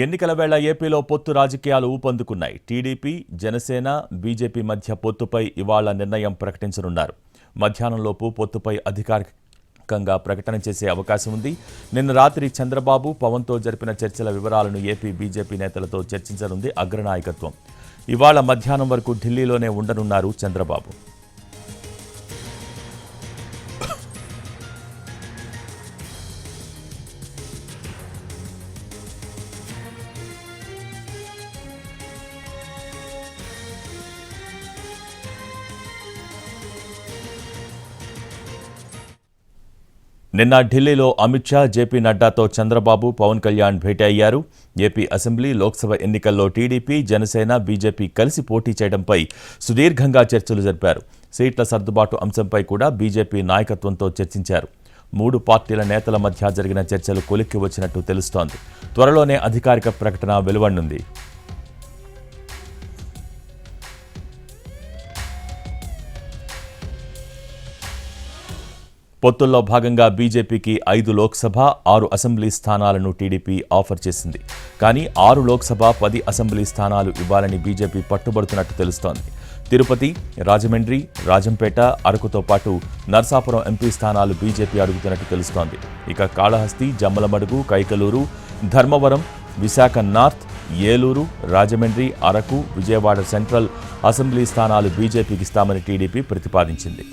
ఎన్నికల వేళ ఏపీలో పొత్తు రాజకీయాలు ఊపందుకున్నాయి. టీడీపీ, జనసేన, బీజేపీ మధ్య పొత్తుపై ఇవాళ నిర్ణయం ప్రకటించనున్నారు. మధ్యాహ్నంలోపు పొత్తుపై అధికారికంగా ప్రకటన చేసే అవకాశం ఉంది. నిన్న రాత్రి చంద్రబాబు, పవన్తో జరిపిన చర్చల వివరాలను ఏపీ బీజేపీ నేతలతో చర్చించనుంది అగ్రనాయకత్వం. ఇవాళ మధ్యాహ్నం వరకు ఢిల్లీలోనే ఉండనున్నారు చంద్రబాబు. నిన్న ఢిల్లీలో అమిత్ షా, జేపీ నడ్డాతో చంద్రబాబు, పవన్ కళ్యాణ్ భేటీ అయ్యారు. ఏపీ అసెంబ్లీ, లోక్సభ ఎన్నికల్లో టీడీపీ, జనసేన, బీజేపీ కలిసి పోటీ చేయడంపై సుదీర్ఘంగా చర్చలు జరిపారు. సీట్ల సర్దుబాటు అంశంపై కూడా బీజేపీ నాయకత్వంతో చర్చించారు. 3 పార్టీల నేతల మధ్య జరిగిన చర్చలు కొలిక్కి వచ్చినట్టు తెలుస్తోంది. త్వరలోనే అధికారిక ప్రకటన వెలువడనుంది. పొత్తుల్లో భాగంగా బీజేపీకి 5 లోక్సభ, 6 అసెంబ్లీ స్థానాలను టీడీపీ ఆఫర్ చేసింది. కానీ 6 లోక్సభ, 10 అసెంబ్లీ స్థానాలు ఇవ్వాలని బీజేపీ పట్టుబడుతున్నట్టు తెలుస్తోంది. తిరుపతి, రాజమండ్రి, రాజంపేట, అరకుతో పాటు నర్సాపురం ఎంపీ స్థానాలు బీజేపీ అడుగుతున్నట్టు తెలుస్తోంది. ఇక Kalahasti, Jammalamadugu, Kaikaluru, Dharmavaram, Visakha north, Eluru, Rajahmundry, Araku, Vijayawada central assembly స్థానాలు బీజేపీకి ఇస్తామని టీడీపీ ప్రతిపాదించింది.